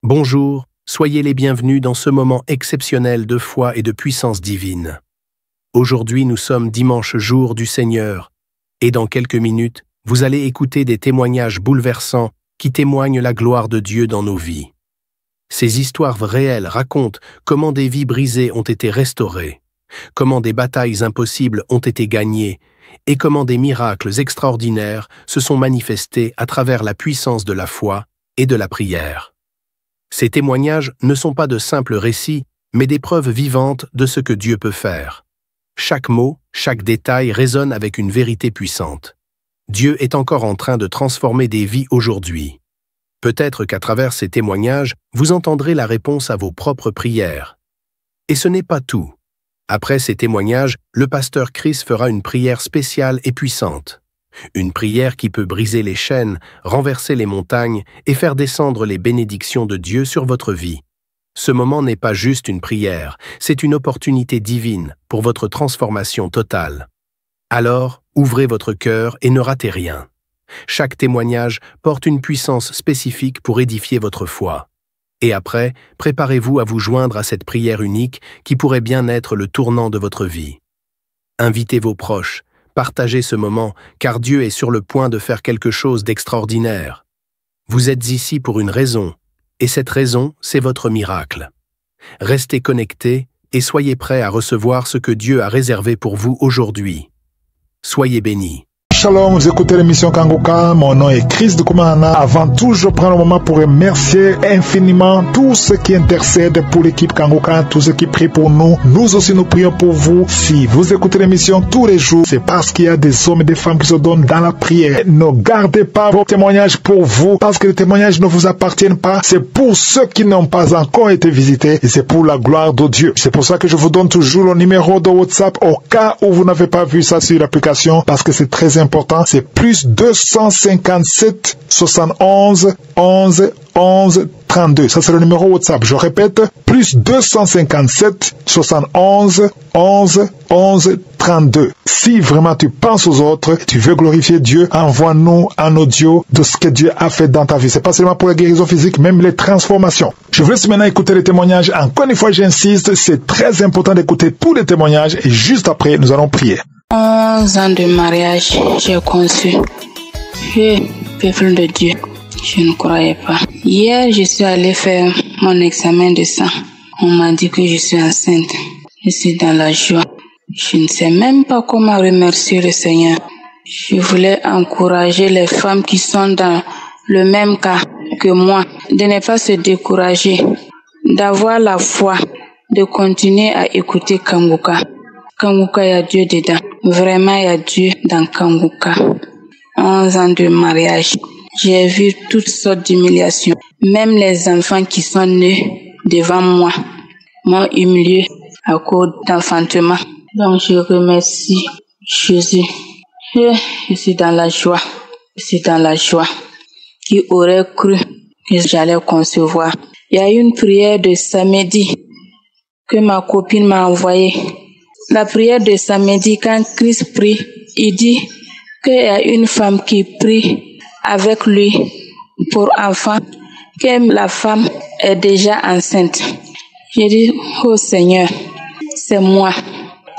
Bonjour, soyez les bienvenus dans ce moment exceptionnel de foi et de puissance divine. Aujourd'hui, nous sommes dimanche jour du Seigneur, et dans quelques minutes, vous allez écouter des témoignages bouleversants qui témoignent la gloire de Dieu dans nos vies. Ces histoires réelles racontent comment des vies brisées ont été restaurées, comment des batailles impossibles ont été gagnées, et comment des miracles extraordinaires se sont manifestés à travers la puissance de la foi et de la prière. Ces témoignages ne sont pas de simples récits, mais des preuves vivantes de ce que Dieu peut faire. Chaque mot, chaque détail résonne avec une vérité puissante. Dieu est encore en train de transformer des vies aujourd'hui. Peut-être qu'à travers ces témoignages, vous entendrez la réponse à vos propres prières. Et ce n'est pas tout. Après ces témoignages, le pasteur Chris fera une prière spéciale et puissante. Une prière qui peut briser les chaînes, renverser les montagnes et faire descendre les bénédictions de Dieu sur votre vie. Ce moment n'est pas juste une prière, c'est une opportunité divine pour votre transformation totale. Alors, ouvrez votre cœur et ne ratez rien. Chaque témoignage porte une puissance spécifique pour édifier votre foi. Et après, préparez-vous à vous joindre à cette prière unique qui pourrait bien être le tournant de votre vie. Invitez vos proches. Partagez ce moment, car Dieu est sur le point de faire quelque chose d'extraordinaire. Vous êtes ici pour une raison, et cette raison, c'est votre miracle. Restez connectés et soyez prêts à recevoir ce que Dieu a réservé pour vous aujourd'hui. Soyez bénis. Shalom, vous écoutez l'émission Kanguka, mon nom est Chris de Koumana. Avant tout, je prends le moment pour remercier infiniment tous ceux qui intercèdent pour l'équipe Kanguka, tous ceux qui prient pour nous. Nous aussi, nous prions pour vous. Si vous écoutez l'émission tous les jours, c'est parce qu'il y a des hommes et des femmes qui se donnent dans la prière. Ne gardez pas vos témoignages pour vous, parce que les témoignages ne vous appartiennent pas. C'est pour ceux qui n'ont pas encore été visités et c'est pour la gloire de Dieu. C'est pour ça que je vous donne toujours le numéro de WhatsApp au cas où vous n'avez pas vu ça sur l'application, parce que c'est très important. C'est plus 257 71 11 11 32. Ça, c'est le numéro WhatsApp. Je répète, plus 257 71 11 11 32. Si vraiment tu penses aux autres, tu veux glorifier Dieu, envoie-nous un audio de ce que Dieu a fait dans ta vie. C'est pas seulement pour la guérison physique, même les transformations. Je vous laisse maintenant écouter les témoignages. Encore une fois, j'insiste, c'est très important d'écouter tous les témoignages et juste après, nous allons prier. 11 ans de mariage, j'ai conçu. Peuple de Dieu, je ne croyais pas. Hier, je suis allée faire mon examen de sang. On m'a dit que je suis enceinte. Je suis dans la joie. Je ne sais même pas comment remercier le Seigneur. Je voulais encourager les femmes qui sont dans le même cas que moi, de ne pas se décourager, d'avoir la foi, de continuer à écouter Kanguka. Kanguka, il y a Dieu dedans. Vraiment, il y a Dieu dans Kanguka. 11 ans de mariage. J'ai vu toutes sortes d'humiliations. Même les enfants qui sont nés devant moi m'ont humilié à cause d'enfantement. Donc, je remercie Jésus. Je suis dans la joie. Je suis dans la joie. Qui aurait cru que j'allais concevoir? Il y a une prière de samedi que ma copine m'a envoyée. La prière de samedi, quand Christ prie, il dit qu'il y a une femme qui prie avec lui pour enfant, que la femme est déjà enceinte. J'ai dit, oh Seigneur, c'est moi.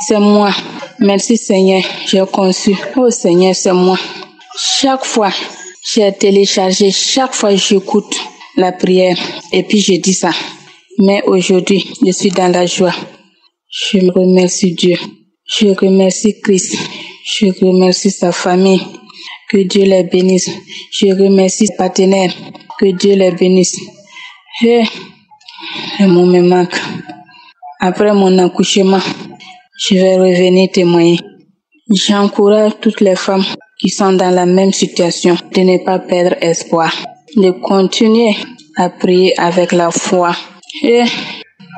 C'est moi. Merci Seigneur, j'ai conçu. Oh Seigneur, c'est moi. Chaque fois, j'ai téléchargé, chaque fois j'écoute la prière et puis je dis ça. Mais aujourd'hui, je suis dans la joie. Je remercie Dieu. Je remercie Christ. Je remercie sa famille. Que Dieu les bénisse. Je remercie ses partenaires. Que Dieu les bénisse. Le mot me manque. Après mon accouchement, je vais revenir témoigner. J'encourage toutes les femmes qui sont dans la même situation de ne pas perdre espoir, de continuer à prier avec la foi.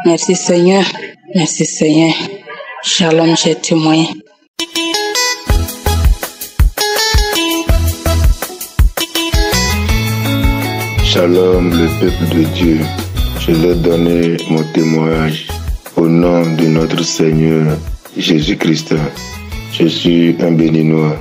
Merci Seigneur. Merci Seigneur. Shalom, j'ai témoigné. Shalom, le peuple de Dieu. Je vais donner mon témoignage au nom de notre Seigneur Jésus-Christ. Je suis un Béninois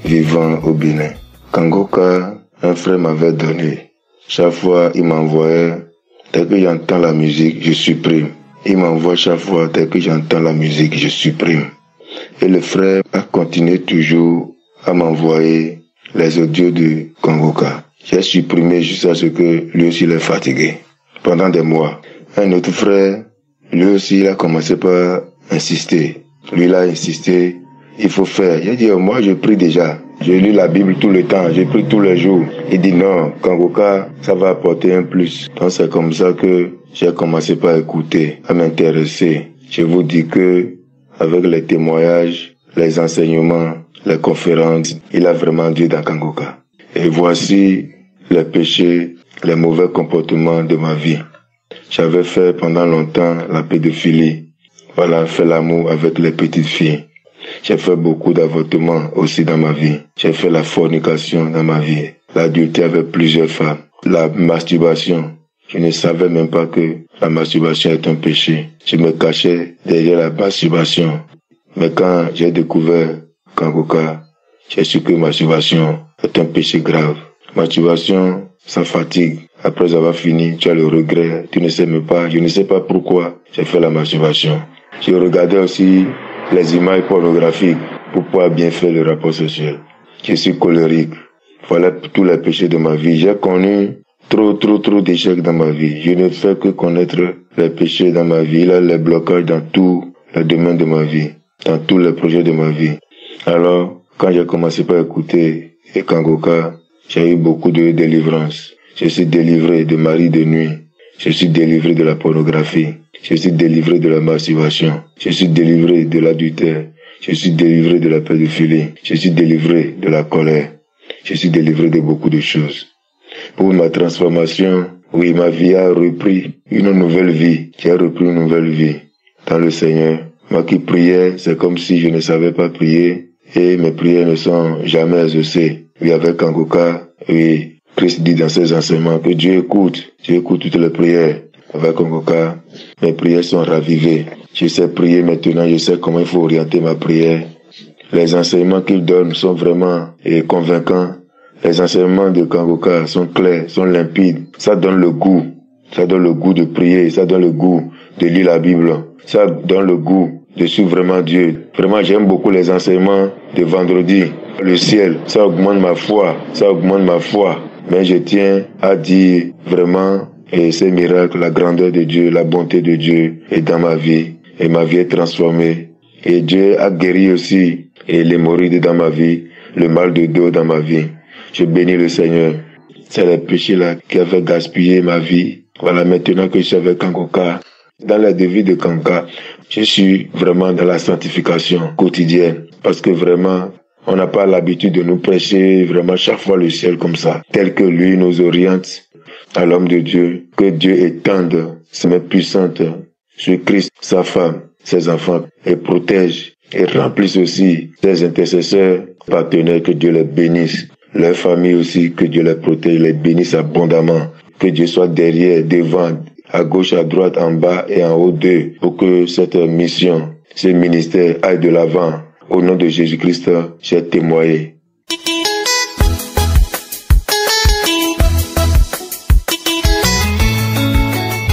vivant au Bénin. Kanguka, un frère m'avait donné. Chaque fois, il m'envoyait Dès que j'entends la musique, je supprime. Il m'envoie chaque fois, dès que j'entends la musique, je supprime. Et le frère a continué toujours à m'envoyer les audios de Kangoka. J'ai supprimé jusqu'à ce que lui aussi il est fatigué. Pendant des mois. Un autre frère, lui aussi, il a commencé par insister. Lui, il a insisté. Il faut faire. J'ai dit, moi, je prie déjà. Je lis la Bible tout le temps. Je prie tous les jours. Il dit, non, Kangoka, ça va apporter un plus. Donc, c'est comme ça que j'ai commencé par écouter, à m'intéresser. Je vous dis que, avec les témoignages, les enseignements, les conférences, il a vraiment Dieu dans Kangoka. Et voici les péchés, les mauvais comportements de ma vie. J'avais fait pendant longtemps la pédophilie. Voilà, fait l'amour avec les petites filles. J'ai fait beaucoup d'avortements aussi dans ma vie. J'ai fait la fornication dans ma vie. L'adultère avec plusieurs femmes. La masturbation. Je ne savais même pas que la masturbation est un péché. Je me cachais derrière la masturbation. Mais quand j'ai découvert Kangoka, j'ai su que masturbation est un péché grave. Masturbation, ça fatigue. Après avoir fini, tu as le regret. Tu ne sais même pas, je ne sais pas pourquoi j'ai fait la masturbation. Je regardais aussi les images pornographiques pour pouvoir bien faire le rapport sexuel. Je suis colérique. Voilà tous les péchés de ma vie. J'ai connu trop d'échecs dans ma vie. Je ne fais que connaître les péchés dans ma vie. Il y a les blocages dans tous les domaines de ma vie, dans tous les projets de ma vie. Alors, quand j'ai commencé par écouter Kangoka, j'ai eu beaucoup de délivrance. Je suis délivré de mari de nuit. Je suis délivré de la pornographie. Je suis délivré de la masturbation. Je suis délivré de l'adultère. Je suis délivré de la pédophilie. Je suis délivré de la colère. Je suis délivré de beaucoup de choses. Pour ma transformation, oui, ma vie a repris une nouvelle vie. J'ai repris une nouvelle vie dans le Seigneur. Moi qui priais, c'est comme si je ne savais pas prier et mes prières ne sont jamais exaucées. Oui, avec Kangoka, oui, Christ dit dans ses enseignements que Dieu écoute toutes les prières. Avec Kangoka, mes prières sont ravivées. Je sais prier maintenant, je sais comment il faut orienter ma prière. Les enseignements qu'il donne sont vraiment convaincants. Les enseignements de Kangoka sont clairs, sont limpides. Ça donne le goût. Ça donne le goût de prier, ça donne le goût de lire la Bible. Ça donne le goût de suivre vraiment Dieu. Vraiment, j'aime beaucoup les enseignements de vendredi. Le ciel, ça augmente ma foi, Mais je tiens à dire vraiment ces miracles, la grandeur de Dieu, la bonté de Dieu est dans ma vie. Et ma vie est transformée. Et Dieu a guéri aussi l'hémorroïde dans ma vie, le mal de dos dans ma vie. Je bénis le Seigneur. C'est les péchés là qui avaient gaspillé ma vie. Voilà, maintenant que je suis avec Kangoka, dans la devise de Kangoka, je suis vraiment dans la sanctification quotidienne. Parce que vraiment, on n'a pas l'habitude de nous prêcher vraiment chaque fois le ciel comme ça. Tel que lui nous oriente à l'homme de Dieu. Que Dieu étende ses mains puissantes sur Christ, sa femme, ses enfants, et protège et remplisse aussi ses intercesseurs, partenaires, que Dieu les bénisse. Leur famille aussi, que Dieu les protège, les bénisse abondamment. Que Dieu soit derrière, devant, à gauche, à droite, en bas et en haut d'eux, pour que cette mission, ce ministère aille de l'avant. Au nom de Jésus-Christ, j'ai témoigné.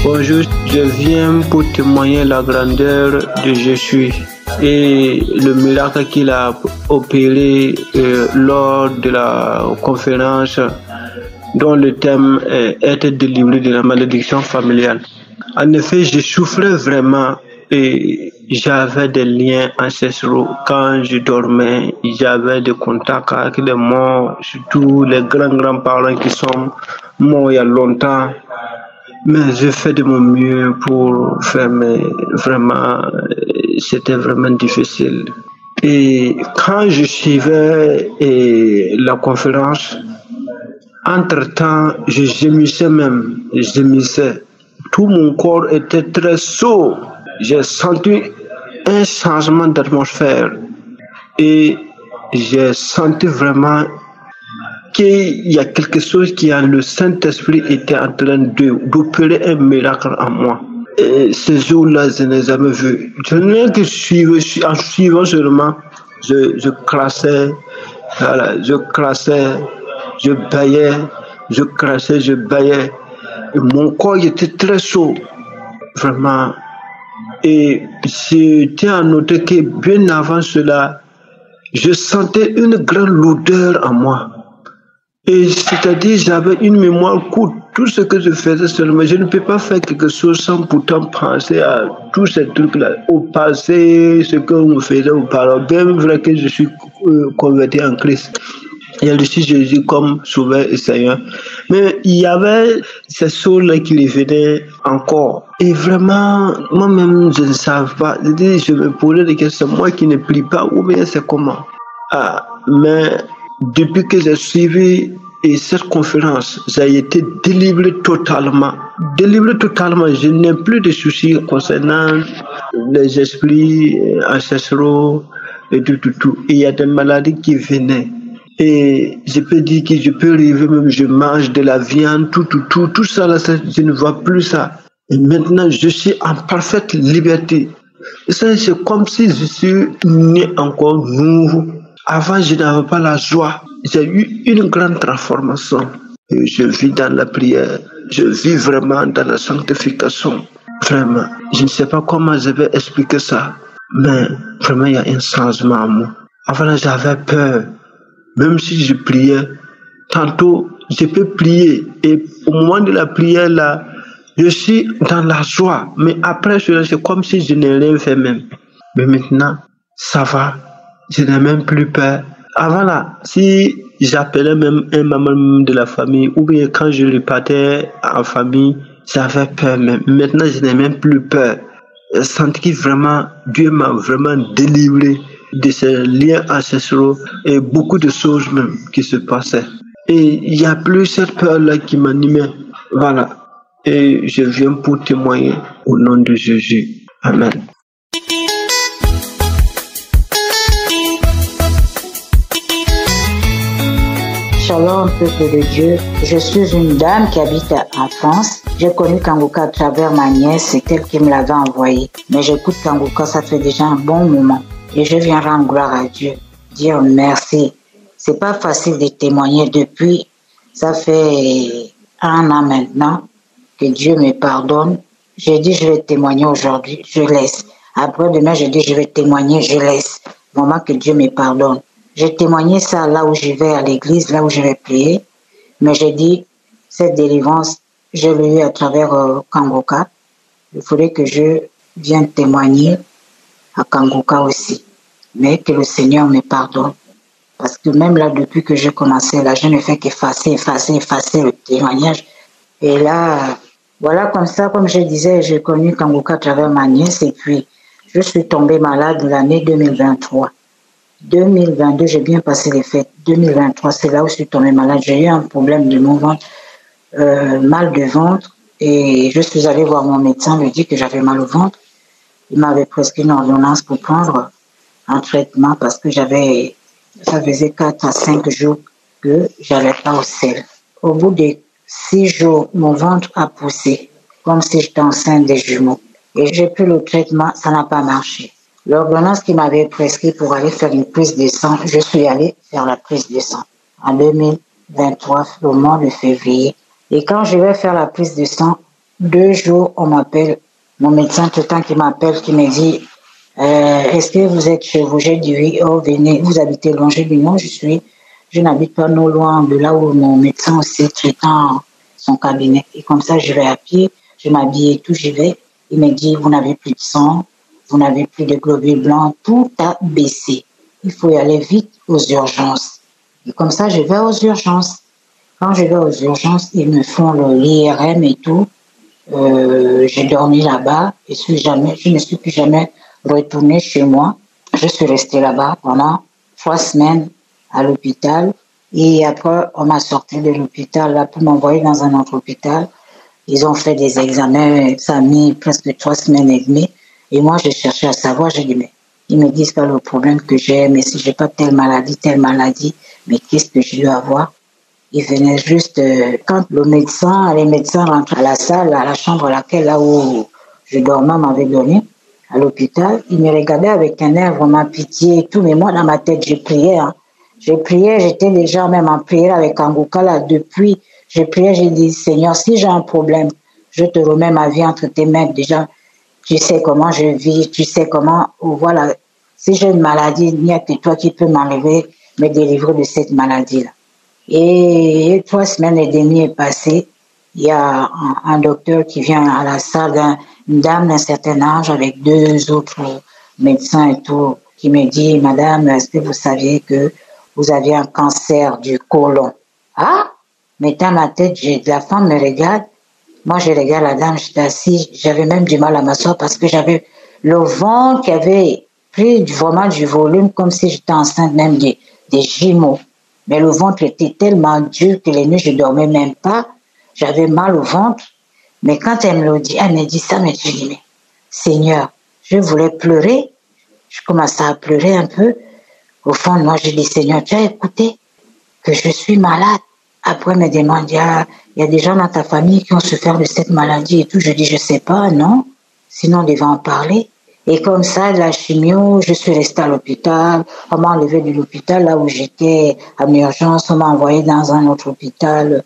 Bonjour, je viens pour témoigner la grandeur de Jésus et le miracle qu'il a opéré lors de la conférence dont le thème est être délivré de la malédiction familiale. En effet, je souffrais vraiment et j'avais des liens ancestraux. Quand je dormais, j'avais des contacts avec les morts, surtout les grands-parents qui sont morts il y a longtemps. Mais je fais de mon mieux pour faire, mais vraiment, c'était vraiment difficile. Et quand je suivais la conférence, entre-temps, je gémissais même, Tout mon corps était très chaud. J'ai senti un changement d'atmosphère et j'ai senti vraiment qu'il y a quelque chose qui a le Saint-Esprit était en train d'opérer un miracle en moi. Et ce jour-là, je n'ai jamais vu. Je n'ai que suivre, en suivant seulement, je classais, voilà, je baillais, je classais, je baillais. Et mon corps était très chaud, vraiment. Et j'étais à noter que bien avant cela, je sentais une grande lourdeur en moi. Et c'est-à-dire, j'avais une mémoire courte. Tout ce que je faisais seulement, je ne peux pas faire quelque chose sans pourtant penser à tous ces trucs-là. Au passé, ce qu'on me faisait auparavant. Bien vrai que je suis converti en Christ. Il reçu Jésus comme sauveur et Seigneur. Mais il y avait ces choses-là qui les venaient encore. Et vraiment, moi-même, je ne savais pas. Je me posais des questions, moi qui ne prie pas, ou bien c'est comment? Mais depuis que j'ai suivi cette conférence, j'ai été délivré totalement. Délivré totalement. Je n'ai plus de soucis concernant les esprits ancestraux et tout. Et il y a des maladies qui venaient. Et je peux dire que je peux arriver, même je mange de la viande, tout ça, là, je ne vois plus ça. Et maintenant, je suis en parfaite liberté. Et ça, c'est comme si je suis né encore nouveau. Avant, je n'avais pas la joie. J'ai eu une grande transformation. Et je vis dans la prière. Je vis vraiment dans la sanctification. Vraiment. Je ne sais pas comment je vais expliquer ça. Mais vraiment, il y a un changement en moi. Avant, j'avais peur. Même si je priais, tantôt je peux prier et au moment de la prière là, je suis dans la joie. Mais après cela, c'est comme si je n'ai rien fait même. Mais maintenant, ça va, je n'ai même plus peur. Avant là, si j'appelais même un membre de la famille ou bien quand je repartais en famille, j'avais peur même. Maintenant, je n'ai même plus peur. Je sens que vraiment, Dieu m'a vraiment délivré de ces liens ancestraux et beaucoup de choses même qui se passaient. Et il n'y a plus cette peur-là qui m'animait. Voilà. Et je viens pour témoigner au nom de Jésus. Amen. Shalom, peuple de Dieu. Je suis une dame qui habite en France. J'ai connu Kanguka à travers ma nièce, c'est elle qui me l'avait envoyé. Mais j'écoute Kanguka, ça fait déjà un bon moment. Et je viens rendre gloire à Dieu, dire merci. C'est pas facile de témoigner depuis, ça fait 1 an maintenant que Dieu me pardonne. J'ai dit je vais témoigner aujourd'hui, je laisse. Après demain, j'ai dit je vais témoigner, je laisse. Moment que Dieu me pardonne. J'ai témoigné ça là où je vais à l'église, là où je vais prier. Mais j'ai dit, cette délivrance, je l'ai eu à travers Kanguka. Il faudrait que je vienne témoigner à Kanguka aussi. Mais que le Seigneur me pardonne. Parce que même là, depuis que j'ai commencé, là, je ne fais qu'effacer le témoignage. Et là, voilà comme ça, comme je disais, j'ai connu Kanguka à travers ma nièce et puis je suis tombée malade l'année 2023. 2022, j'ai bien passé les fêtes. 2023, c'est là où je suis tombée malade. J'ai eu un problème de mon ventre, mal de ventre. Et je suis allée voir mon médecin, lui dit que j'avais mal au ventre. Il m'avait prescrit une ordonnance pour prendre un traitement parce que ça faisait 4 à 5 jours que j'allais pas au sel. Au bout de 6 jours, mon ventre a poussé, comme si j'étais enceinte des jumeaux. Et j'ai pris le traitement, ça n'a pas marché. L'ordonnance qui m'avait prescrit pour aller faire une prise de sang, je suis allée faire la prise de sang en 2023, au mois de février. Et quand je vais faire la prise de sang, 2 jours, on m'appelle, mon médecin tout le temps qui m'appelle, qui me dit est-ce que vous êtes chez vous? J'ai dit oui, oh venez, vous habitez loin? J'ai dit non, je n'habite pas non loin de là où mon médecin aussi traitant son cabinet. Et comme ça, je vais à pied, je m'habille et tout, j'y vais. Il me dit, vous n'avez plus de sang, vous n'avez plus de globules blancs, tout a baissé. Il faut y aller vite aux urgences. Et comme ça, je vais aux urgences. Quand je vais aux urgences, ils me font l'IRM et tout. J'ai dormi là-bas et je ne suis plus jamais retournée chez moi. Je suis restée là-bas pendant 3 semaines à l'hôpital. Et après, on m'a sorti de l'hôpital là pour m'envoyer dans un autre hôpital. Ils ont fait des examens, ça a mis presque 3 semaines et demie. Et moi, je cherchais à savoir, j'ai dit, mais ils me disent pas le problème que j'ai, mais si j'ai pas telle maladie, mais qu'est-ce que je dois avoir? Ils venaient juste, quand les médecins rentrent à la salle, à la chambre là où je dormais, m'avait donné, à l'hôpital, ils me regardaient avec un air vraiment pitié et tout, mais moi, dans ma tête, j'ai prié, hein. J'ai prié, j'étais déjà même en prière avec Kanguka là depuis, J'ai prié, j'ai dit, Seigneur, si j'ai un problème, je te remets ma vie entre tes mains. Déjà, tu sais comment je vis, tu sais comment, voilà. Si j'ai une maladie, il n'y a que toi qui peux m'enlever, me délivrer de cette maladie-là. Et 3 semaines et demie est passée. Il y a un docteur qui vient à la salle, une dame d'un certain âge avec 2 autres médecins et tout, qui me dit, Madame, est-ce que vous saviez que vous aviez un cancer du côlon? Ah, mais dans ma tête, la femme me regarde. Moi, je regarde la dame, j'étais assise. J'avais même du mal à m'asseoir parce que j'avais le ventre qui avait pris vraiment du volume, comme si j'étais enceinte même des jumeaux. Mais le ventre était tellement dur que les nuits, je dormais même pas. J'avais mal au ventre. Mais quand elle me dit ça, mais je dis, mais Seigneur, je voulais pleurer. Je commençais à pleurer un peu. Au fond de moi, je dis, Seigneur, tu as écouté que je suis malade. Après, elle me demande, il y a des gens dans ta famille qui ont souffert de cette maladie et tout. Je dis, je sais pas, non. Sinon, on devait en parler. Et comme ça, la chimio, je suis restée à l'hôpital. On m'a enlevée de l'hôpital là où j'étais en urgence. On m'a envoyée dans un autre hôpital.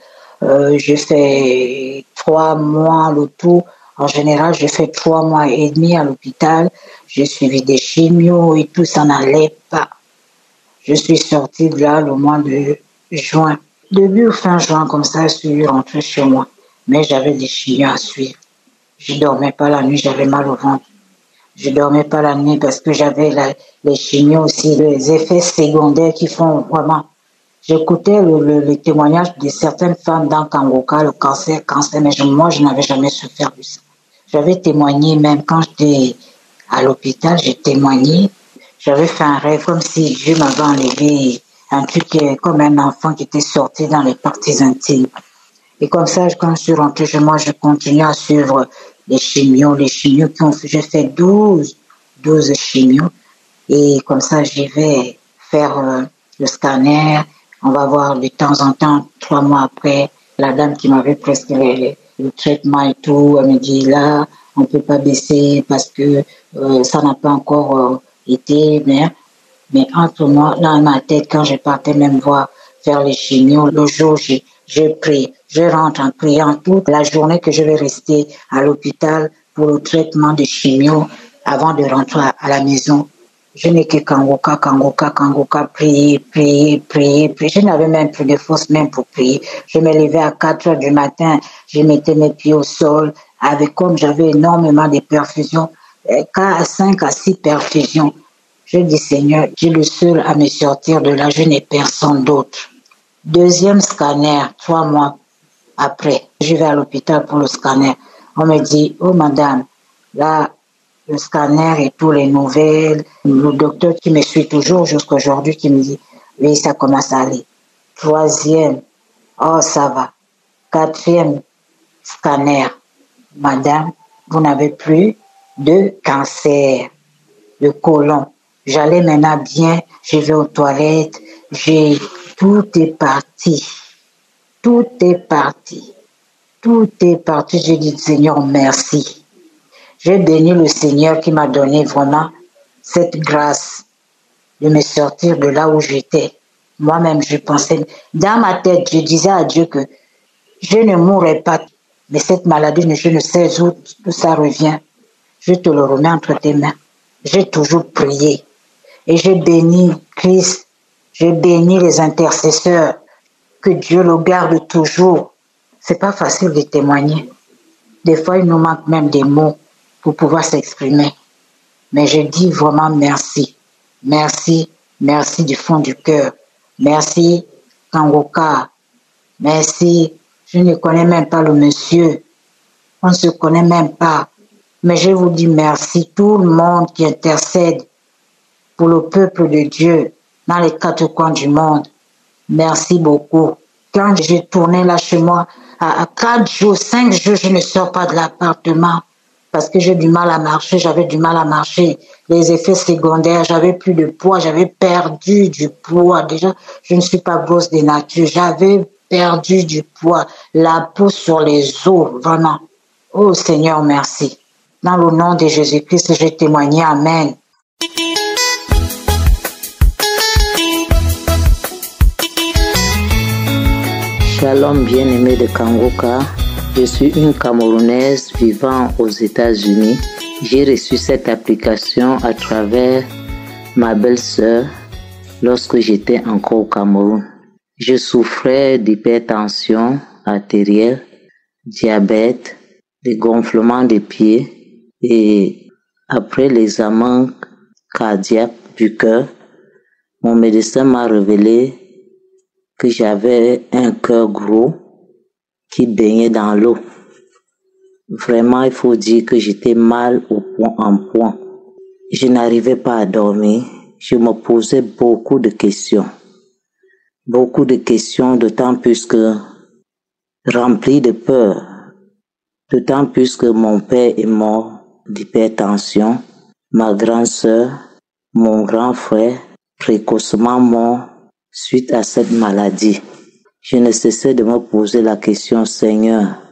J'ai fait 3 mois le tout. En général, j'ai fait 3 mois et demi à l'hôpital. J'ai suivi des chimios et tout, ça n'allait pas. Je suis sortie de là le mois de juin. Début ou fin juin, comme ça, je suis rentrée chez moi. Mais j'avais des chimios à suivre. Je dormais pas la nuit, j'avais mal au ventre. Je dormais pas la nuit parce que j'avais les chimios aussi, les effets secondaires qui font vraiment. J'écoutais le témoignage de certaines femmes dans Kangoka, le cancer, mais moi, je n'avais jamais souffert de ça. J'avais témoigné même quand j'étais à l'hôpital, j'ai témoigné. J'avais fait un rêve comme si Dieu m'avait enlevé un truc comme un enfant qui était sorti dans les parties intimes. Et comme ça, quand je suis rentrée chez moi, je continue à suivre les chimios qui ont fait, j'ai fait 12 chimios. Et comme ça, j'y vais faire le scanner. On va voir de temps en temps, 3 mois après, la dame qui m'avait prescrit le traitement et tout, elle me dit là, on peut pas baisser parce que ça n'a pas encore été, mais entre moi, dans ma tête, quand je partais même faire les chimios, le jour, je prie, je rentre en priant toute la journée que je vais rester à l'hôpital pour le traitement de chimio avant de rentrer à la maison. Je n'ai que Kangoka, prier. Je n'avais même plus de force même pour prier. Je me levais à 4 heures du matin, je mettais mes pieds au sol, comme j'avais énormément de perfusions, 5 à 6 perfusions. Je dis, Seigneur, tu es le seul à me sortir de là, je n'ai personne d'autre. Deuxième scanner, 3 mois après, je vais à l'hôpital pour le scanner. On me dit, oh madame, là, le scanner et tous les nouvelles, le docteur qui me suit toujours jusqu'à aujourd'hui qui me dit, oui, ça commence à aller. 3e, oh, ça va. 4e scanner, madame, vous n'avez plus de cancer, de côlon. J'allais maintenant bien, je vais aux toilettes, tout est parti. Je dis, Seigneur, merci. J'ai béni le Seigneur qui m'a donné vraiment cette grâce de me sortir de là où j'étais. Moi-même, je pensais, dans ma tête, je disais à Dieu que je ne mourrai pas. Mais cette maladie, je ne sais où ça revient. Je te le remets entre tes mains. J'ai toujours prié. Et j'ai béni Christ. J'ai béni les intercesseurs. Que Dieu le garde toujours. C'est pas facile de témoigner. Des fois, il nous manque même des mots pour pouvoir s'exprimer. Mais je dis vraiment merci. Merci du fond du cœur. Merci, Kangoka. Merci. Je ne connais même pas le monsieur. On ne se connaît même pas. Mais je vous dis merci, tout le monde qui intercède pour le peuple de Dieu dans les 4 coins du monde. Merci beaucoup. Quand j'ai tourné là chez moi, à 4 jours, 5 jours, je ne sors pas de l'appartement parce que j'ai du mal à marcher, j'avais du mal à marcher. Les effets secondaires, j'avais plus de poids, j'avais perdu du poids. Déjà, je ne suis pas grosse de nature, j'avais perdu du poids, la peau sur les os, vraiment. Oh Seigneur, merci. Dans le nom de Jésus-Christ, j'ai témoigné. Amen. Shalom bien-aimé de Kangoka. Je suis une Camerounaise vivant aux États-Unis. J'ai reçu cette application à travers ma belle-sœur lorsque j'étais encore au Cameroun. Je souffrais d'hypertension artérielle, diabète, de gonflement des pieds et après l'examen cardiaque du cœur, mon médecin m'a révélé que j'avais un cœur gros qui baignait dans l'eau. Vraiment, il faut dire que j'étais mal au point en point. Je n'arrivais pas à dormir. Je me posais beaucoup de questions. Beaucoup de questions, d'autant plus que rempli de peur. D'autant plus que mon père est mort d'hypertension. Ma grande sœur, mon grand frère, précocement mort suite à cette maladie. Je ne cessais de me poser la question, Seigneur,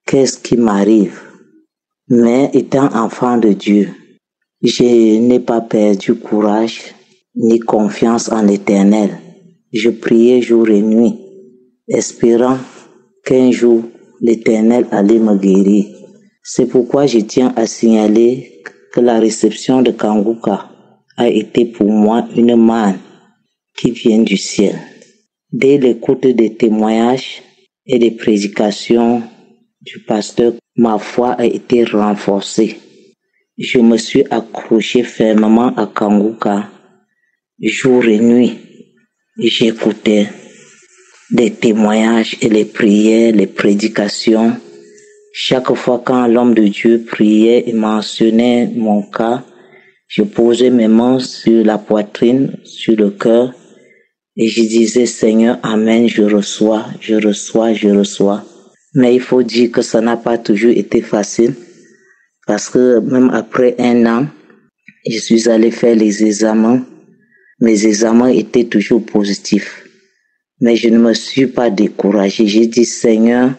qu'est-ce qui m'arrive? Mais étant enfant de Dieu, je n'ai pas perdu courage ni confiance en l'Éternel. Je priais jour et nuit, espérant qu'un jour l'Éternel allait me guérir. C'est pourquoi je tiens à signaler que la réception de Kangoka a été pour moi une manne qui vient du ciel. Dès l'écoute des témoignages et des prédications du pasteur, ma foi a été renforcée. Je me suis accroché fermement à Kangoka jour et nuit. J'écoutais des témoignages et les prières, les prédications. Chaque fois quand l'homme de Dieu priait et mentionnait mon cas, je posais mes mains sur la poitrine, sur le cœur, et je disais, Seigneur, Amen, je reçois. Mais il faut dire que ça n'a pas toujours été facile, parce que même après 1 an, je suis allé faire les examens. Mes examens étaient toujours positifs. Mais je ne me suis pas découragé. J'ai dit, Seigneur,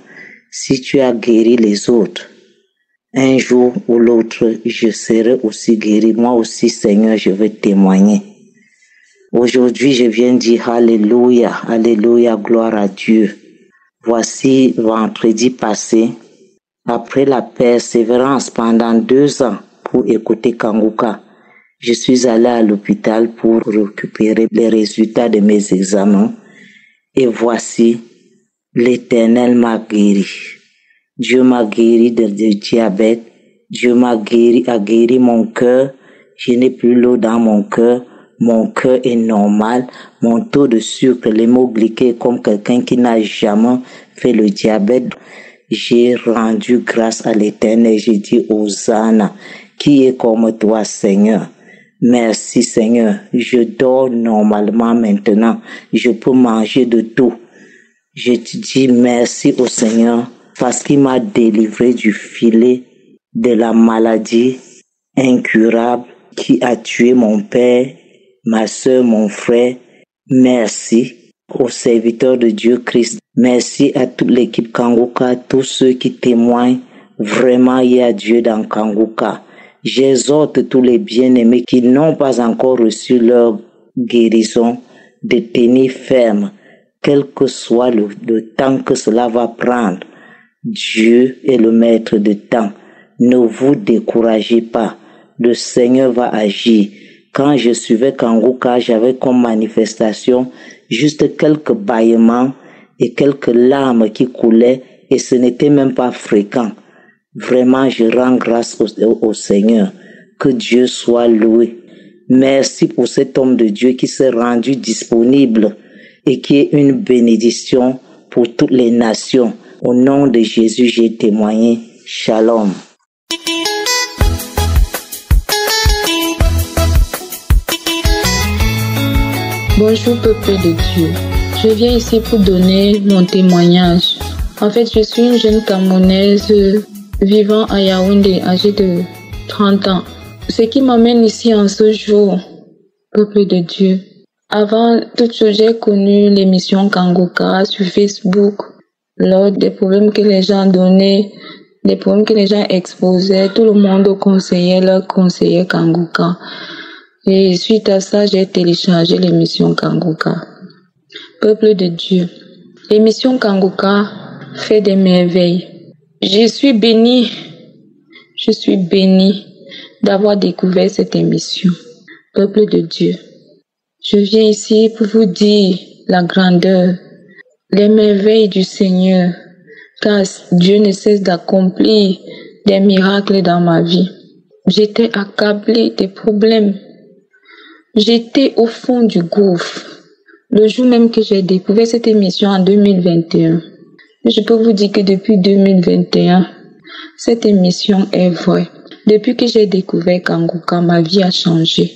si tu as guéri les autres, un jour ou l'autre, je serai aussi guéri. Moi aussi, Seigneur, je vais témoigner. Aujourd'hui, je viens dire Alléluia, Alléluia, gloire à Dieu. Voici vendredi passé, après la persévérance pendant 2 ans pour écouter Kangoka, je suis allé à l'hôpital pour récupérer les résultats de mes examens. Et voici, l'Éternel m'a guéri. Dieu m'a guéri de diabète. Dieu m'a guéri, a guéri mon cœur. Je n'ai plus l'eau dans mon cœur. Mon cœur est normal. Mon taux de sucre, l'hémoglycée, comme quelqu'un qui n'a jamais fait le diabète. J'ai rendu grâce à l'Éternel. J'ai dit, Hosanna, qui est comme toi, Seigneur? Merci, Seigneur. Je dors normalement maintenant. Je peux manger de tout. Je te dis merci au Seigneur parce qu'il m'a délivré du filet de la maladie incurable qui a tué mon père, ma soeur, mon frère. Merci aux serviteurs de Dieu Christ. Merci à toute l'équipe Kangoka, tous ceux qui témoignent. Vraiment, il y a Dieu dans Kangoka. J'exhorte tous les bien-aimés qui n'ont pas encore reçu leur guérison de tenir ferme, quel que soit le temps que cela va prendre. Dieu est le maître de temps. Ne vous découragez pas. Le Seigneur va agir. Quand je suivais Kangoka, j'avais comme manifestation juste quelques bâillements et quelques larmes qui coulaient et ce n'était même pas fréquent. Vraiment, je rends grâce au Seigneur. Que Dieu soit loué. Merci pour cet homme de Dieu qui s'est rendu disponible et qui est une bénédiction pour toutes les nations. Au nom de Jésus, j'ai témoigné. Shalom. Bonjour peuple de Dieu. Je viens ici pour donner mon témoignage. En fait, je suis une jeune Camerounaise vivant à Yaoundé, âgée de 30 ans. Ce qui m'amène ici en ce jour, peuple de Dieu. Avant toute chose, j'ai connu l'émission Kangoka sur Facebook. Lors des problèmes que les gens donnaient, des problèmes que les gens exposaient, tout le monde conseillait Kangoka. Et suite à ça, j'ai téléchargé l'émission Kangoka. Peuple de Dieu, L'émission Kanguka fait des merveilles. Je suis bénie d'avoir découvert cette émission. Peuple de Dieu, je viens ici pour vous dire la grandeur, les merveilles du Seigneur, car Dieu ne cesse d'accomplir des miracles dans ma vie. J'étais accablée des problèmes. J'étais au fond du gouffre. Le jour même que j'ai découvert cette émission en 2021, je peux vous dire que depuis 2021, cette émission est vraie. Depuis que j'ai découvert Kanguka, ma vie a changé.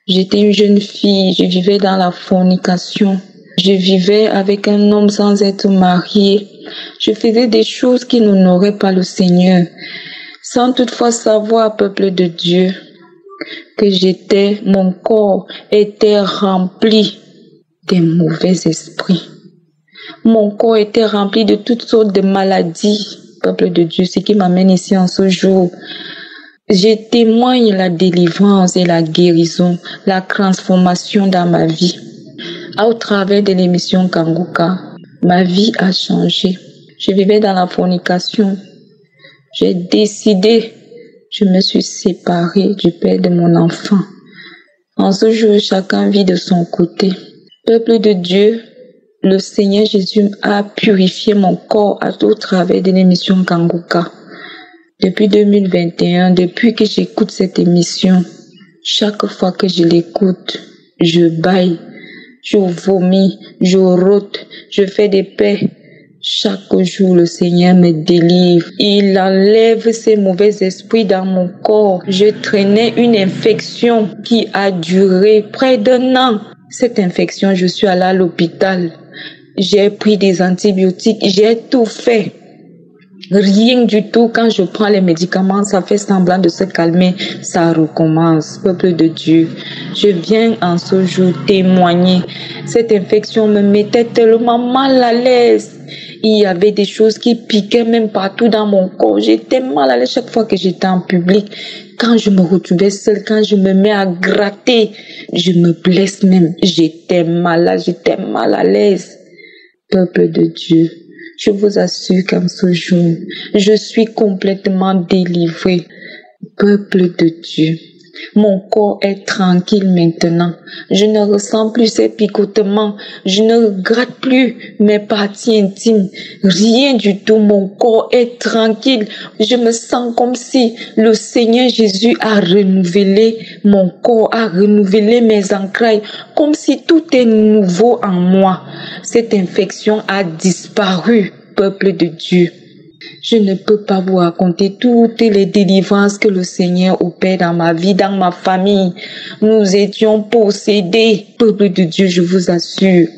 J'étais une jeune fille, je vivais dans la fornication. Je vivais avec un homme sans être mariée. Je faisais des choses qui n'honoraient pas le Seigneur, sans toutefois savoir, peuple de Dieu, que mon corps était rempli des mauvais esprits. Mon corps était rempli de toutes sortes de maladies, peuple de Dieu, ce qui m'amène ici en ce jour. Je témoigne la délivrance et la guérison, la transformation dans ma vie. Au travers de l'émission Kanguka, ma vie a changé. Je vivais dans la fornication. J'ai décidé, je me suis séparée du père de mon enfant. En ce jour, chacun vit de son côté. Peuple de Dieu, le Seigneur Jésus a purifié mon corps au travers de l'émission Kanguka. Depuis 2021, depuis que j'écoute cette émission, chaque fois que je l'écoute, je bâille, je vomis, je rôte, je fais des paix. Chaque jour, le Seigneur me délivre. Il enlève ces mauvais esprits dans mon corps. Je traînais une infection qui a duré près d'1 an. Cette infection, je suis allée à l'hôpital. J'ai pris des antibiotiques, j'ai tout fait. Rien du tout. Quand je prends les médicaments, ça fait semblant de se calmer. Ça recommence. Peuple de Dieu, je viens en ce jour témoigner. Cette infection me mettait tellement mal à l'aise. Il y avait des choses qui piquaient même partout dans mon corps. J'étais mal à l'aise chaque fois que j'étais en public. Quand je me retrouvais seule, quand je me mets à gratter, je me blesse même. J'étais malade, j'étais mal à l'aise. Peuple de Dieu, je vous assure qu'en ce jour, je suis complètement délivrée. Peuple de Dieu, mon corps est tranquille maintenant. Je ne ressens plus ces picotements. Je ne gratte plus mes parties intimes. Rien du tout. Mon corps est tranquille. Je me sens comme si le Seigneur Jésus a renouvelé mon corps, a renouvelé mes entrailles. Comme si tout est nouveau en moi. Cette infection a disparu, peuple de Dieu. Je ne peux pas vous raconter toutes les délivrances que le Seigneur opère dans ma vie, dans ma famille. Nous étions possédés. Peuple de Dieu, je vous assure.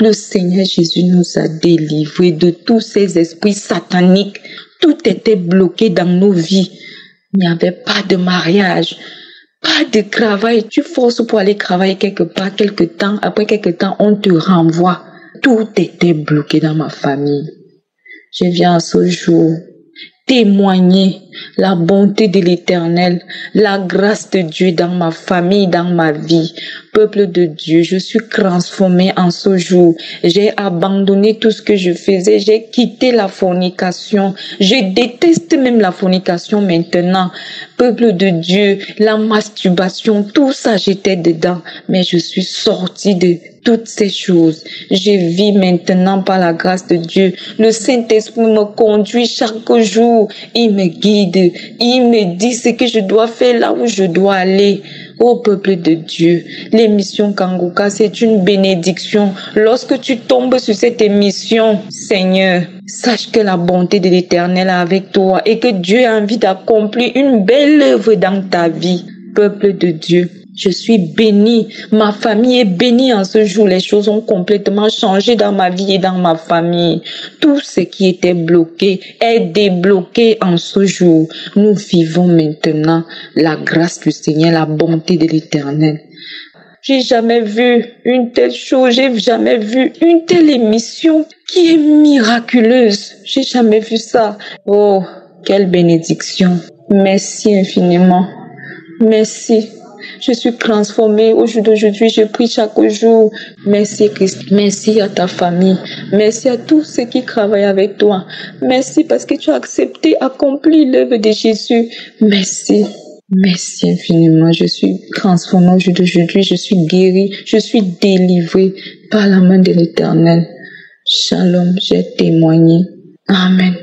Le Seigneur Jésus nous a délivrés de tous ces esprits sataniques. Tout était bloqué dans nos vies. Il n'y avait pas de mariage, pas de travail. Tu forces pour aller travailler quelque part, quelque temps. Après quelque temps, on te renvoie. Tout était bloqué dans ma famille. Je viens ce jour témoigner la bonté de l'Éternel, la grâce de Dieu dans ma famille, dans ma vie. Peuple de Dieu, je suis transformée en ce jour. J'ai abandonné tout ce que je faisais. J'ai quitté la fornication. Je déteste même la fornication maintenant. Peuple de Dieu, la masturbation, tout ça j'étais dedans. Mais je suis sortie de toutes ces choses. Je vis maintenant par la grâce de Dieu. Le Saint-Esprit me conduit chaque jour. Il me guide. Il me dit ce que je dois faire, là où je dois aller. Ô peuple de Dieu, l'émission Kanguka, c'est une bénédiction. Lorsque tu tombes sur cette émission, Seigneur, sache que la bonté de l'Éternel est avec toi et que Dieu a envie d'accomplir une belle œuvre dans ta vie. Peuple de Dieu, je suis bénie. Ma famille est bénie en ce jour. Les choses ont complètement changé dans ma vie et dans ma famille. Tout ce qui était bloqué est débloqué en ce jour. Nous vivons maintenant la grâce du Seigneur, la bonté de l'Éternel. J'ai jamais vu une telle chose. J'ai jamais vu une telle émission qui est miraculeuse. J'ai jamais vu ça. Oh, quelle bénédiction. Merci infiniment. Merci. Je suis transformée au jour d'aujourd'hui. Je prie chaque jour. Merci Christ. Merci à ta famille. Merci à tous ceux qui travaillent avec toi. Merci parce que tu as accepté, accompli l'œuvre de Jésus. Merci. Merci infiniment. Je suis transformée au jour d'aujourd'hui. Je suis guérie. Je suis délivrée par la main de l'Éternel. Shalom, j'ai témoigné. Amen.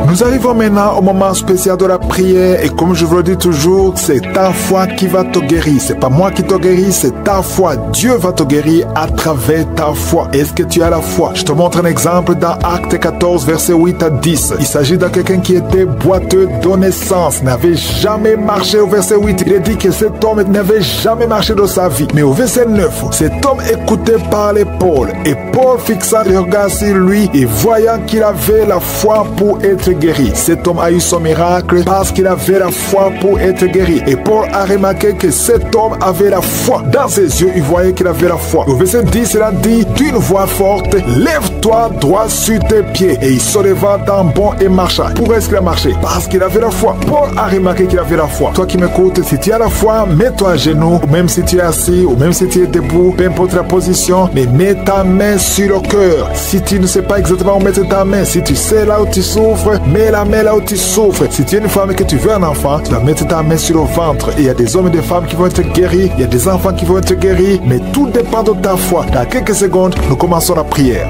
Nous arrivons maintenant au moment spécial de la prière et comme je vous le dis toujours, c'est ta foi qui va te guérir. C'est pas moi qui te guéris, c'est ta foi. Dieu va te guérir à travers ta foi. Est-ce que tu as la foi? Je te montre un exemple dans Acte 14, verset 8 à 10. Il s'agit de quelqu'un qui était boiteux de naissance, n'avait jamais marché au verset 8. Il est dit que cet homme n'avait jamais marché de sa vie. Mais au verset 9, cet homme écouté parlait Paul et Paul fixa le regard sur lui et voyant qu'il avait la foi pour être guéri. Cet homme a eu son miracle parce qu'il avait la foi pour être guéri. Et Paul a remarqué que cet homme avait la foi. Dans ses yeux, il voyait qu'il avait la foi. Au verset 10, il a dit d'une voix forte, lève-toi droit sur tes pieds. Et il se leva d'un bond et marcha. Pourquoi est-ce qu'il a marché? Parce qu'il avait la foi. Paul a remarqué qu'il avait la foi. Toi qui m'écoutes, si tu as la foi, mets-toi à genoux, ou même si tu es assis, ou même si tu es debout, peu importe la position, mais mets ta main sur le cœur. Si tu ne sais pas exactement où mettre ta main, si tu sais là où tu souffres, mets la main là où tu souffres. Si tu es une femme et que tu veux un enfant, tu dois mettre ta main sur le ventre. Et il y a des hommes et des femmes qui vont être guéris, il y a des enfants qui vont être guéris, mais tout dépend de ta foi. Dans quelques secondes, nous commençons la prière.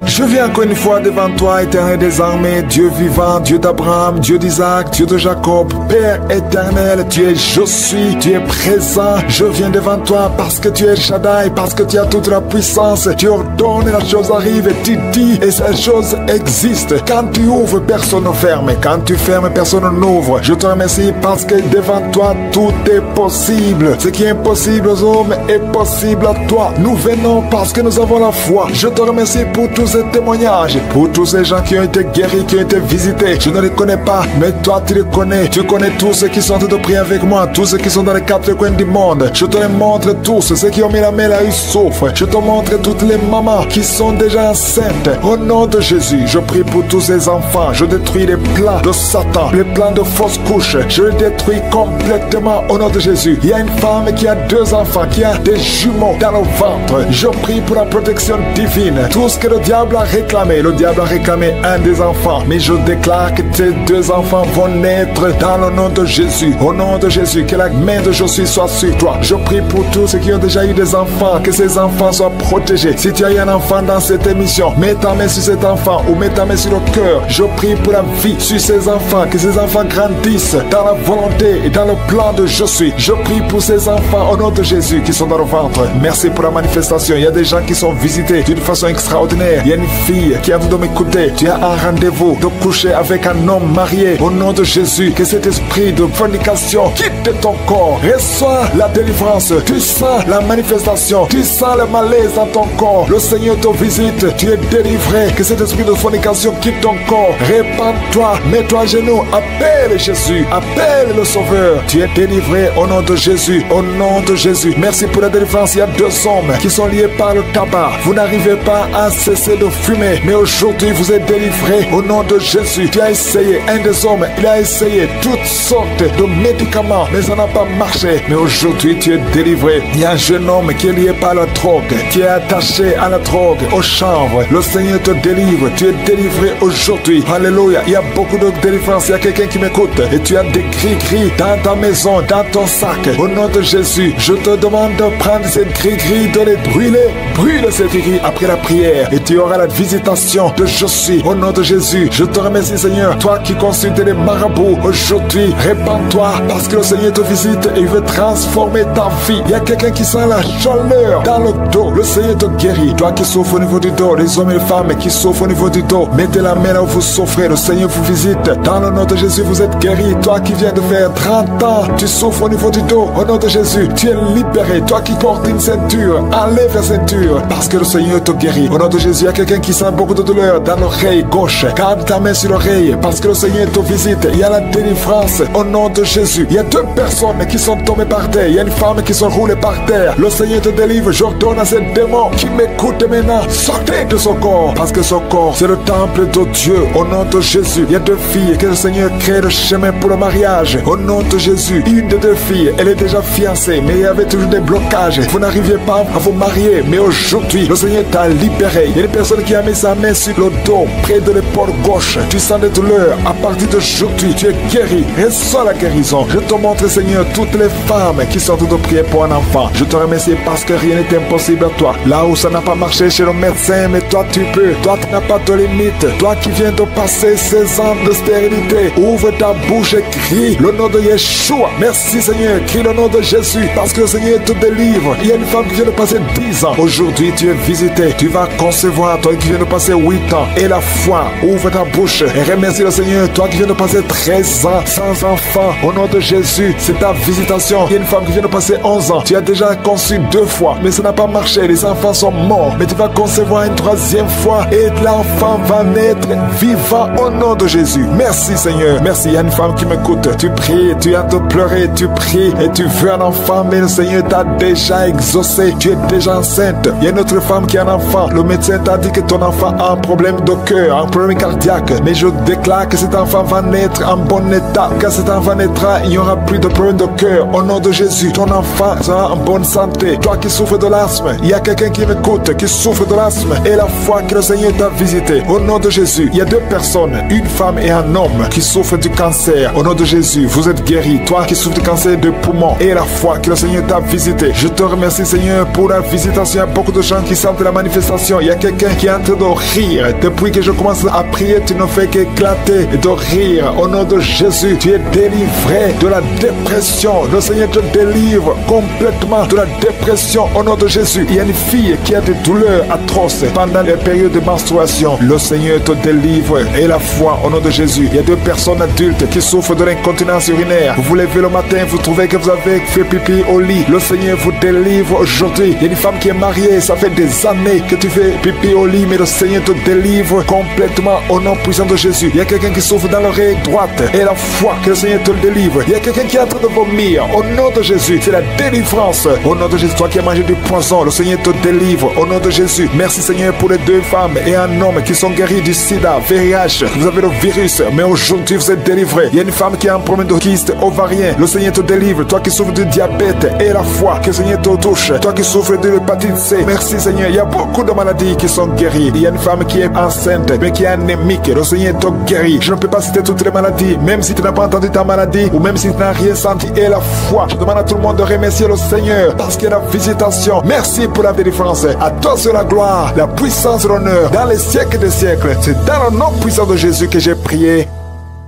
Je viens encore une fois devant toi, éternel des armées, Dieu vivant, Dieu d'Abraham, Dieu d'Isaac, Dieu de Jacob, Père éternel, tu es je suis, tu es présent. Je viens devant toi parce que tu es Shaddai, parce que tu as toute la puissance. Tu ordonnes, la chose arrive, et tu dis, et cette chose existe. Quand tu ouvres, personne ne ferme. Quand tu fermes, personne n'ouvre. Je te remercie parce que devant toi, tout est possible. Ce qui est impossible aux hommes est possible à toi. Nous venons parce que nous avons la foi. Je te remercie pour tous ces témoignages, pour tous ces gens qui ont été guéris, qui ont été visités. Je ne les connais pas, mais toi tu les connais. Tu connais tous ceux qui sont en train de prier avec moi, tous ceux qui sont dans les quatre coins du monde. Je te les montre tous, ceux qui ont mis la main là, ils souffrent. Je te montre toutes les mamans qui sont déjà enceintes. Au nom de Jésus, je prie pour tous ces enfants. Je détruis les plans de Satan, les plans de fausses couches. Je les détruis complètement au nom de Jésus. Il y a une femme qui a 2 enfants, qui a des jumeaux dans le ventre. Je prie pour la protection divine. Tout ce que le diable a réclamé, le diable a réclamé un des enfants, mais je déclare que ces 2 enfants vont naître dans le nom de Jésus. Au nom de Jésus, que la main de Jésus soit sur toi. Je prie pour tous ceux qui ont déjà eu des enfants, que ces enfants soient protégés. Si tu as eu un enfant dans cette émission, mets ta main sur cet enfant ou mets ta main sur le cœur. Je prie pour la vie sur ces enfants, que ces enfants grandissent dans la volonté et dans le plan de je suis. Je prie pour ces enfants au nom de Jésus qui sont dans le ventre. Merci pour la manifestation. Il y a des gens qui sont visités d'une façon extraordinaire. Il y a une fille qui a envie de m'écouter. Tu as un rendez-vous de coucher avec un homme marié. Au nom de Jésus, que cet esprit de fornication quitte ton corps. Reçois la délivrance. Tu sens la manifestation. Tu sens le malaise dans ton corps. Le Seigneur te visite. Tu es délivré. Que cet esprit de fornication quitte ton corps. Répands-toi. Mets-toi à genoux. Appelle Jésus. Appelle le Sauveur. Tu es délivré au nom de Jésus. Au nom de Jésus. Merci pour la délivrance. Il y a 2 hommes qui sont liés par le tabac. Vous n'arrivez pas à cesser de fumer, mais aujourd'hui vous êtes délivré au nom de Jésus. Tu as essayé, un des hommes, il a essayé toutes sortes de médicaments, mais ça n'a pas marché. Mais aujourd'hui tu es délivré. Il y a un jeune homme qui est lié par la drogue. Tu es attaché à la drogue, au chanvre. Le Seigneur te délivre. Tu es délivré aujourd'hui. Alléluia. Il y a beaucoup de délivrance. Il y a quelqu'un qui m'écoute et tu as des gris-gris dans ta maison, dans ton sac. Au nom de Jésus, je te demande de prendre ces gris-gris, de les brûler. Brûle ces gris après la prière et tu auras la visitation de je suis. Au nom de Jésus, je te remercie Seigneur. Toi qui consultes les marabouts, aujourd'hui, répands-toi parce que le Seigneur te visite et il veut transformer ta vie. Il y a quelqu'un qui sent la chaleur dans le dos. Le Seigneur te guérit. Toi qui souffres au niveau du dos, les hommes et les femmes qui souffrent au niveau du dos, mettez la main là où vous souffrez. Le Seigneur vous visite. Dans le nom de Jésus, vous êtes guéri. Toi qui viens de faire 30 ans, tu souffres au niveau du dos. Au nom de Jésus, tu es libéré. Toi qui portes une ceinture, enlève la ceinture parce que le Seigneur te guérit. Au nom de Jésus, il y a quelqu'un quelqu'un qui sent beaucoup de douleur dans l'oreille gauche, garde ta main sur l'oreille parce que le Seigneur te visite. Il y a la délivrance au nom de Jésus. Il y a 2 personnes qui sont tombées par terre. Il y a une femme qui sont roulées par terre. Le Seigneur te délivre. J'ordonne à ces démons qui m'écoutent maintenant, sortez de son corps parce que son corps, c'est le temple de Dieu. Au nom de Jésus, il y a 2 filles que le Seigneur crée le chemin pour le mariage. Au nom de Jésus, une des 2 filles, elle est déjà fiancée, mais il y avait toujours des blocages. Vous n'arriviez pas à vous marier, mais aujourd'hui, le Seigneur t'a libéré. Il y a une personne qui a mis sa main sur le dos, près de l'épaule gauche. Tu sens des douleurs. À partir d'aujourd'hui, tu es guéri. Reçois la guérison. Je te montre, Seigneur, toutes les femmes qui sortent de prier pour un enfant. Je te remercie parce que rien n'est impossible à toi. Là où ça n'a pas marché chez le médecin, mais toi tu peux. Toi tu n'as pas de limite. Toi qui viens de passer 16 ans de stérilité, ouvre ta bouche et crie le nom de Yeshua. Merci Seigneur, crie le nom de Jésus parce que le Seigneur te délivre. Il y a une femme qui vient de passer 10 ans. Aujourd'hui tu es visité. Tu vas concevoir. Toi qui viens de passer 8 ans. Et la foi, ouvre ta bouche et remercie le Seigneur. Toi qui viens de passer 13 ans sans enfant. Au nom de Jésus, c'est ta visitation. Il y a une femme qui vient de passer 11 ans. Tu as déjà conçu 2 fois, mais ça n'a pas marché. Les enfants sont morts. Mais tu vas concevoir une 3e fois et l'enfant va naître vivant au nom de Jésus. Merci Seigneur. Merci. Il y a une femme qui m'écoute. Tu pries, tu as de pleurer, tu pries et tu veux un enfant, mais le Seigneur t'a déjà exaucé. Tu es déjà enceinte. Il y a une autre femme qui a un enfant. Le médecin t'a dit que ton enfant a un problème de cœur, un problème cardiaque. Mais je déclare que cet enfant va naître en bon état. Quand cet enfant naîtra, il n'y aura plus de problème de cœur. Au nom de Jésus, ton enfant sera en bonne santé. Toi qui souffres de l'asthme, il y a quelqu'un qui m'écoute, qui souffre de l'asthme. Et la foi que le Seigneur t'a visité. Au nom de Jésus, il y a 2 personnes, une femme et un homme, qui souffrent du cancer. Au nom de Jésus, vous êtes guéris. Toi qui souffres du cancer de poumon. Et la foi que le Seigneur t'a visité. Je te remercie Seigneur pour la visitation. Il y a beaucoup de gens qui sentent la manifestation. Il y a quelqu'un qui est en train de rire. Depuis que je commence à prier, tu ne fais qu'éclater et de rire. Au nom de Jésus, tu es délivré de la dépression. Le Seigneur te délivre complètement de la dépression. Au nom de Jésus, il y a une fille qui a des douleurs atroces pendant les périodes de menstruation. Le Seigneur te délivre. Et la foi, au nom de Jésus, il y a 2 personnes adultes qui souffrent de l'incontinence urinaire. Vous vous levez le matin, vous trouvez que vous avez fait pipi au lit. Le Seigneur vous délivre aujourd'hui. Il y a une femme qui est mariée, ça fait des années que tu fais pipi au lit, mais le Seigneur te délivre complètement au nom puissant de Jésus. Il y a quelqu'un qui souffre dans l'oreille droite et la foi que le Seigneur te délivre. Il y a quelqu'un qui est en train de vomir au nom de Jésus. C'est la délivrance au nom de Jésus. Toi qui as mangé du poison, le Seigneur te délivre au nom de Jésus. Merci Seigneur pour les 2 femmes et un homme qui sont guéris du sida, VIH. Vous avez le virus, mais aujourd'hui vous êtes délivrés. Il y a une femme qui a un problème de kyste ovarien. Le Seigneur te délivre. Toi qui souffres de diabète et la foi que le Seigneur te touche. Toi qui souffres de l'hépatite C. Merci Seigneur. Il y a beaucoup de maladies qui sont guéries. Il y a une femme qui est enceinte, mais qui est anémique. Le Seigneur te guérit. Je ne peux pas citer toutes les maladies, même si tu n'as pas entendu ta maladie, ou même si tu n'as rien senti. Et la foi, je demande à tout le monde de remercier le Seigneur, parce qu'il y a la visitation. Merci pour la délivrance. À toi c'est la gloire, la puissance et l'honneur, dans les siècles des siècles. C'est dans le nom puissant de Jésus que j'ai prié.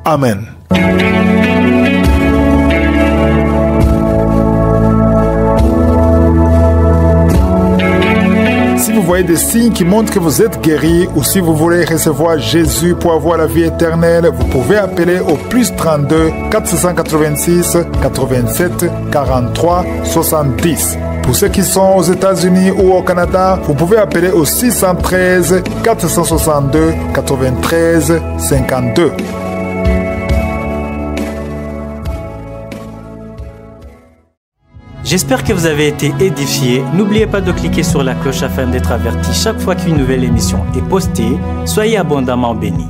Amen. Si vous voyez des signes qui montrent que vous êtes guéri, ou si vous voulez recevoir Jésus pour avoir la vie éternelle, vous pouvez appeler au plus 32 486 87 43 70. Pour ceux qui sont aux États-Unis ou au Canada, vous pouvez appeler au 613 462 93 52. J'espère que vous avez été édifiés. N'oubliez pas de cliquer sur la cloche afin d'être averti chaque fois qu'une nouvelle émission est postée. Soyez abondamment bénis.